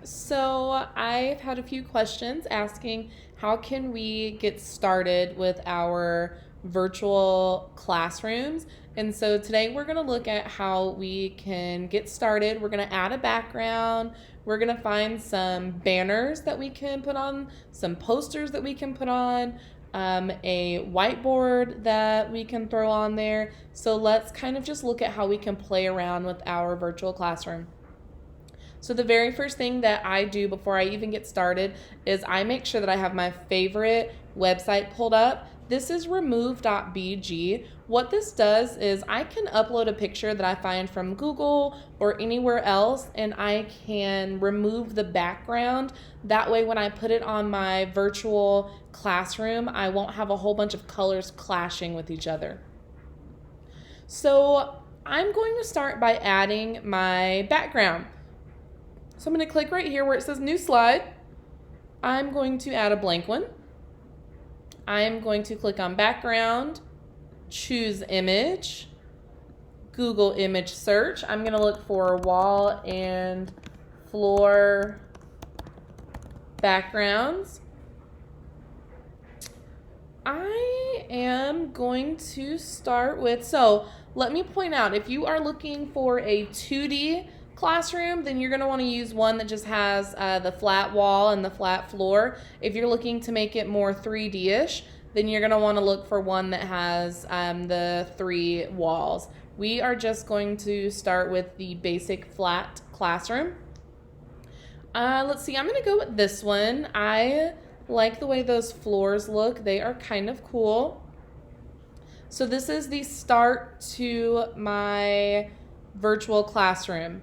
So I've had a few questions asking how can we get started with our virtual classrooms. And so today we're going to look at how we can get started. We're going to add a background. We're going to find some banners that we can put on, some posters that we can put on, a whiteboard that we can throw on there. So let's kind of just look at how we can play around with our virtual classroom. So the very first thing that I do before I even get started is I make sure that I have my favorite website pulled up. This is remove.bg. What this does is I can upload a picture that I find from Google or anywhere else, and I can remove the background. That way when I put it on my virtual classroom, I won't have a whole bunch of colors clashing with each other. So I'm going to start by adding my background. So I'm going to click right here where it says new slide. I'm going to add a blank one. I'm going to click on background, choose image, Google image search. I'm going to look for wall and floor backgrounds. I am going to start with, so let me point out, if you are looking for a 2D classroom, then you're going to want to use one that just has the flat wall and the flat floor. If you're looking to make it more 3D-ish, then you're going to want to look for one that has the 3 walls. We are just going to start with the basic flat classroom. Let's see, I'm going to go with this one. I like the way those floors look. They are kind of cool. So this is the start to my virtual classroom.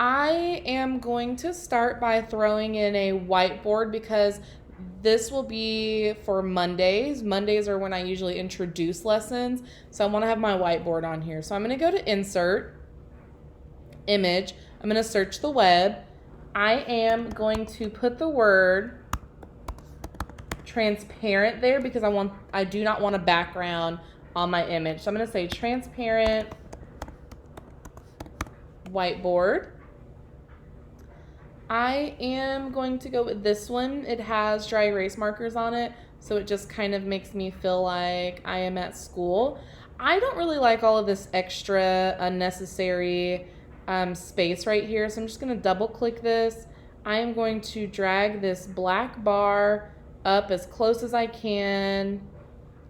I am going to start by throwing in a whiteboard because this will be for Mondays. Mondays are when I usually introduce lessons. So I want to have my whiteboard on here. So I'm going to go to Insert, Image. I'm going to search the web. I am going to put the word transparent there because I do not want a background on my image. So I'm going to say transparent whiteboard. I am going to go with this one. It has dry erase markers on it, so it just kind of makes me feel like I am at school. I don't really like all of this extra unnecessary space right here, so I'm just going to double click this. I am going to drag this black bar up as close as I can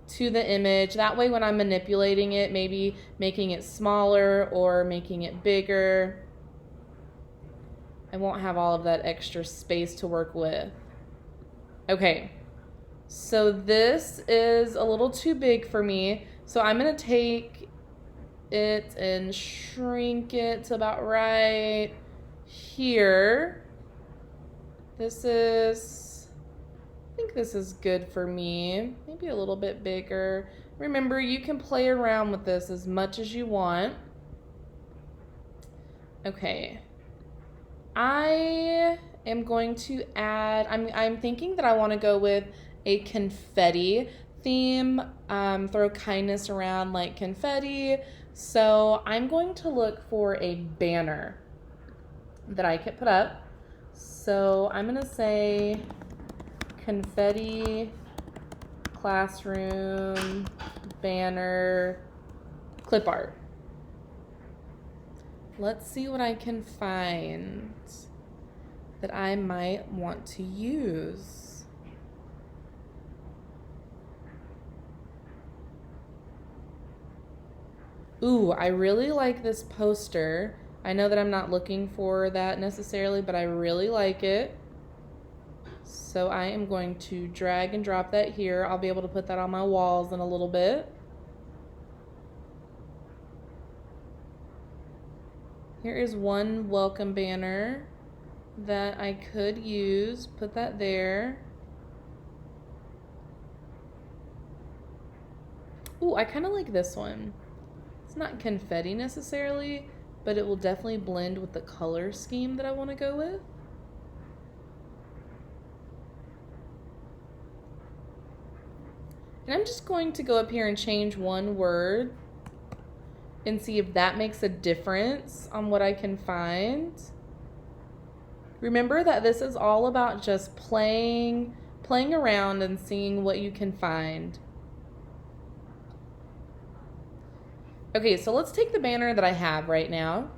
to the image. That way when I'm manipulating it, maybe making it smaller or making it bigger, I won't have all of that extra space to work with. Okay, so this is a little too big for me. So I'm going to take it and shrink it to about right here. I think this is good for me. Maybe a little bit bigger. Remember, you can play around with this as much as you want. Okay. I am going to add, I'm thinking that I want to go with a confetti theme, throw kindness around like confetti. So I'm going to look for a banner that I could put up. So I'm going to say confetti classroom banner clip art. Let's see what I can find that I might want to use. Ooh, I really like this poster. I know that I'm not looking for that necessarily, but I really like it. So I am going to drag and drop that here. I'll be able to put that on my walls in a little bit. Here is one welcome banner that I could use. Put that there. Ooh, I kind of like this one. It's not confetti necessarily, but it will definitely blend with the color scheme that I want to go with. And I'm just going to go up here and change one word and see if that makes a difference on what I can find. Remember that this is all about just playing around and seeing what you can find. Okay, so let's take the banner that I have right now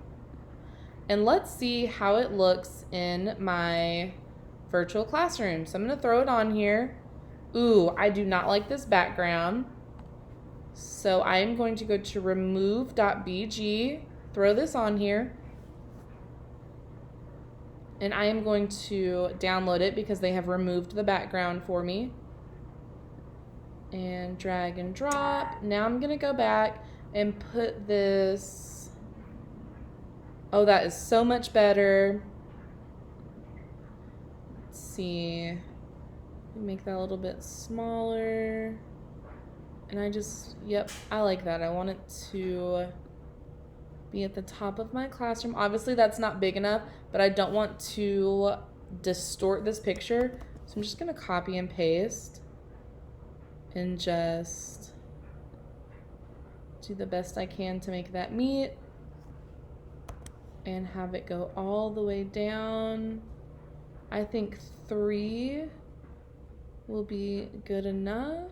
and let's see how it looks in my virtual classroom. So I'm going to throw it on here. Ooh, I do not like this background. So I am going to go to remove.bg, throw this on here, and I am going to download it because they have removed the background for me. And drag and drop. Now I'm going to go back and put this. Oh, that is so much better. Let's see. Make that a little bit smaller. And yep, I like that. I want it to be at the top of my classroom. Obviously, that's not big enough, but I don't want to distort this picture. So I'm just going to copy and paste and just do the best I can to make that meet and have it go all the way down. I think 3 will be good enough.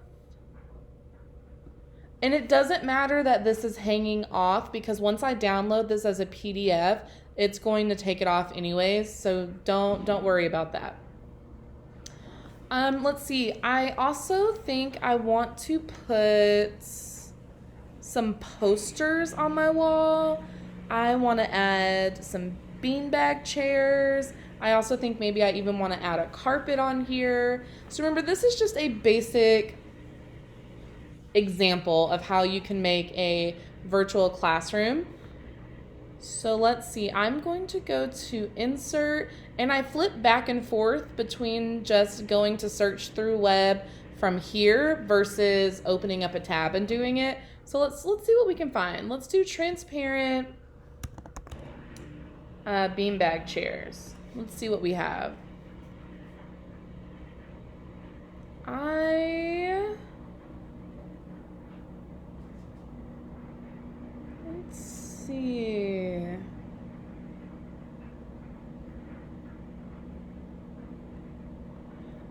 And it doesn't matter that this is hanging off because once I download this as a PDF, it's going to take it off anyways, so don't worry about that. Let's see. I also think I want to put some posters on my wall. I want to add some beanbag chairs. I also think maybe I even want to add a carpet on here. So remember, this is just a basic example of how you can make a virtual classroom. So let's see, I'm going to go to insert, and I flip back and forth between just going to search through web from here versus opening up a tab and doing it. So let's see what we can find. Let's do transparent beanbag chairs. Let's see what we have. Let's see.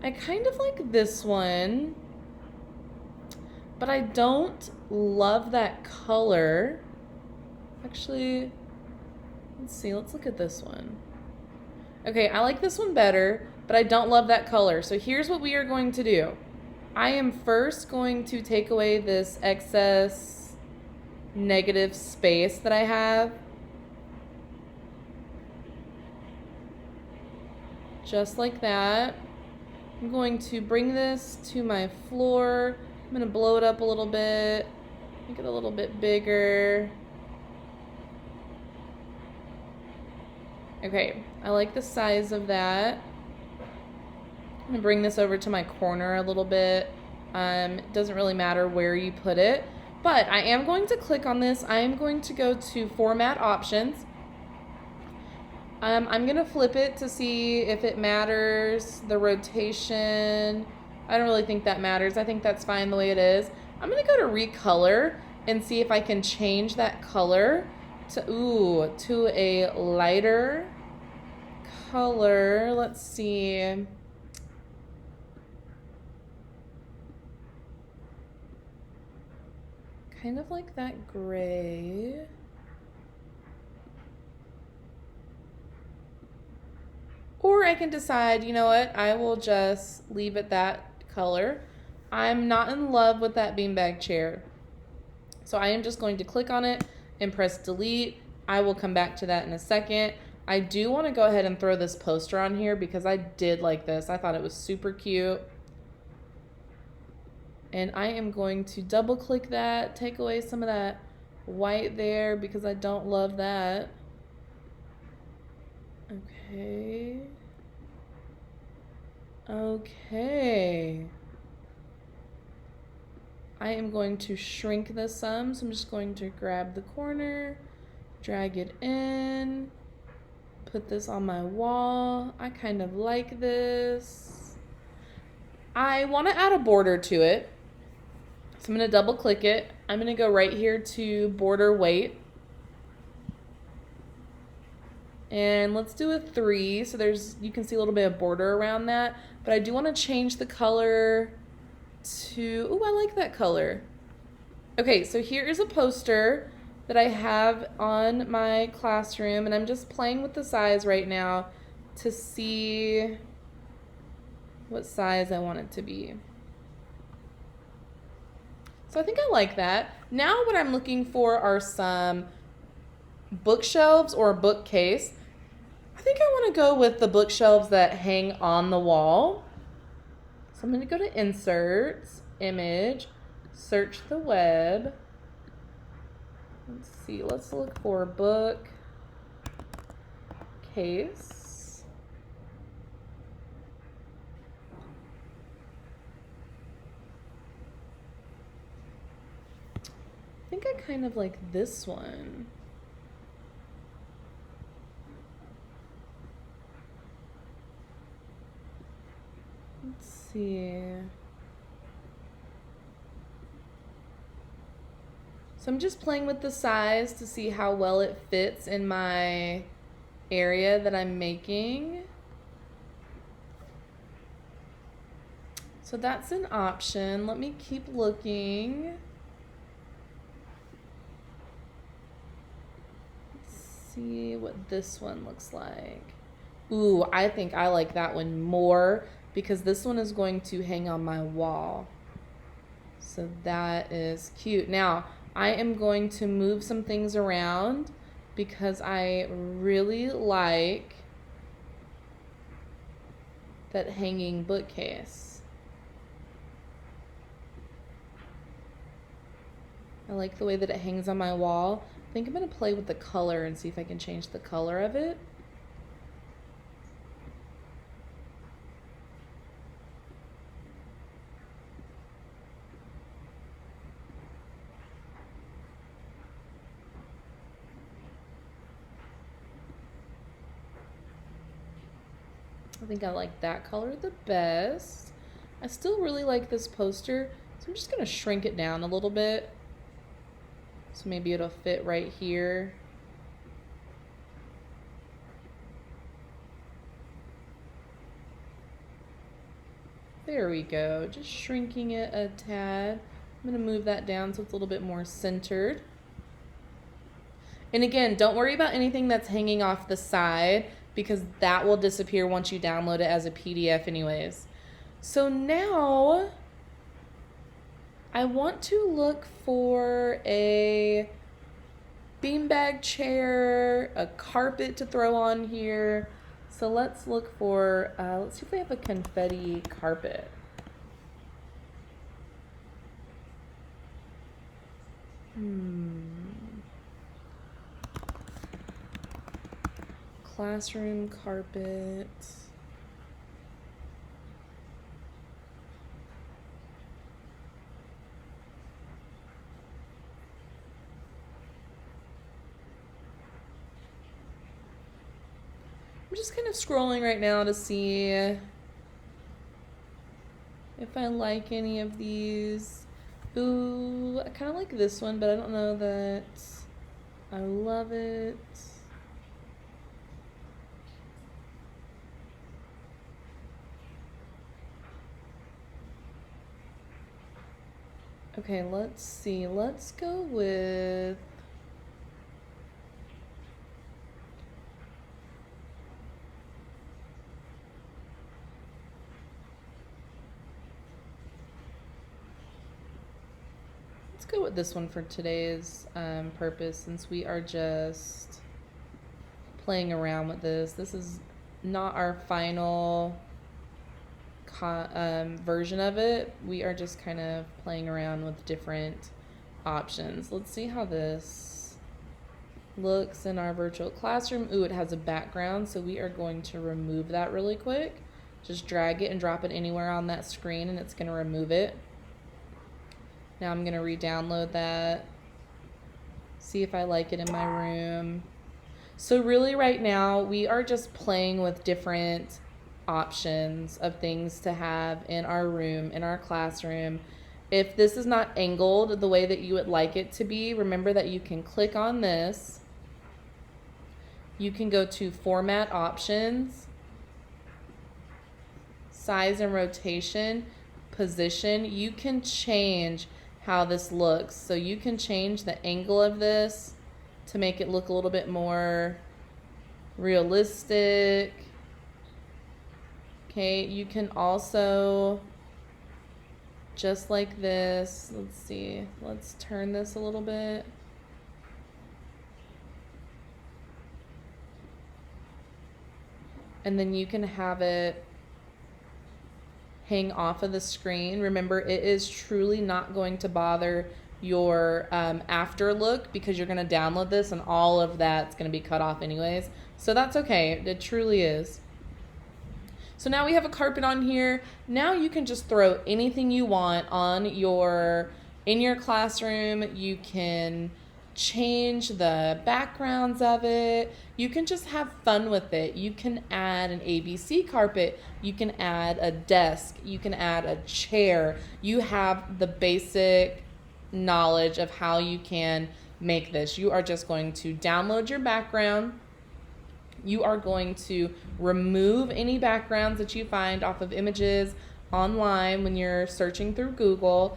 I kind of like this one, but I don't love that color. Actually, let's see. Let's look at this one. Okay, I like this one better, but I don't love that color. So here's what we are going to do. I am first going to take away this excess negative space that I have. Just like that. I'm going to bring this to my floor. I'm going to blow it up a little bit, make it a little bit bigger. Okay, I like the size of that. I'm going to bring this over to my corner a little bit. It doesn't really matter where you put it, but I am going to click on this. I am going to go to Format Options. I'm going to flip it to see if it matters, the rotation. I don't really think that matters. I think that's fine the way it is. I'm going to go to Recolor and see if I can change that color to a lighter color. Let's see. Kind of like that gray. Or I can decide, you know what, I will just leave it that color. I'm not in love with that beanbag chair. So I am just going to click on it and press delete. I will come back to that in a second. I do want to go ahead and throw this poster on here because I did like this. I thought it was super cute. And I am going to double click that, take away some of that white there because I don't love that. Okay. I am going to shrink this some, so I'm just going to grab the corner, drag it in, put this on my wall. I kind of like this. I want to add a border to it, so I'm going to double click it. I'm going to go right here to border weight. And let's do a 3. So you can see a little bit of border around that. But I do want to change the color to, ooh, I like that color. Okay, so here is a poster that I have on my classroom, and I'm just playing with the size right now to see what size I want it to be. So I think I like that. Now what I'm looking for are some bookshelves or a bookcase. I think I want to go with the bookshelves that hang on the wall. So I'm going to go to Inserts, Image, search the web. Let's see, let's look for book case. I think I kind of like this one. Let's see. So I'm just playing with the size to see how well it fits in my area that I'm making. So that's an option. Let me keep looking. Let's see what this one looks like. Ooh, I think I like that one more because this one is going to hang on my wall. So that is cute. Now, I am going to move some things around because I really like that hanging bookcase. I like the way that it hangs on my wall. I think I'm going to play with the color and see if I can change the color of it. I think I like that color the best. I still really like this poster, so I'm just going to shrink it down a little bit. So maybe it'll fit right here. There we go, just shrinking it a tad. I'm going to move that down so it's a little bit more centered. And again, don't worry about anything that's hanging off the side because that will disappear once you download it as a PDF anyways. So now I want to look for a beanbag chair, a carpet to throw on here. So let's look for, let's see if we have a confetti carpet. Classroom carpet. I'm just kind of scrolling right now to see if I like any of these. Ooh, I kind of like this one, but I don't know that I love it. Okay, let's see. Let's go with this one for today's purpose, since we are just playing around with this. This is not our final version of it. We are just kind of playing around with different options. Let's see how this looks in our virtual classroom. Ooh, it has a background, so we are going to remove that really quick. Just drag it and drop it anywhere on that screen and it's going to remove it. Now I'm going to re-download that, see if I like it in my room. So really right now we are just playing with different options of things to have in our room, in our classroom. If this is not angled the way that you would like it to be, remember that you can click on this you can go to Format Options, Size and Rotation, Position. You can change how this looks. So you can change the angle of this to make it look a little bit more realistic. Okay, you can also, just like this, let's see, let's turn this a little bit. And then you can have it hang off of the screen. Remember, it is truly not going to bother your after look, because you're going to download this and all of that's going to be cut off anyways. So that's okay. It truly is. So now we have a carpet on here. Now you can just throw anything you want on in your classroom. You can change the backgrounds of it. You can just have fun with it. You can add an ABC carpet. You can add a desk. You can add a chair. You have the basic knowledge of how you can make this. You are just going to download your background. You are going to remove any backgrounds that you find off of images online when you're searching through Google,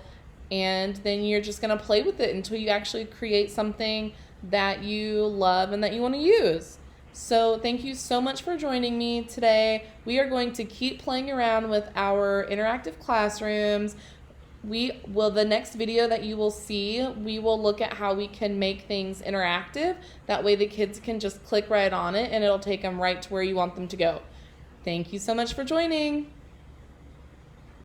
and then you're just going to play with it until you actually create something that you love and that you want to use. So thank you so much for joining me today. We are going to keep playing around with our interactive classrooms. The next video that you will see, we will look at how we can make things interactive. That way the kids can just click right on it and it'll take them right to where you want them to go. Thank you so much for joining.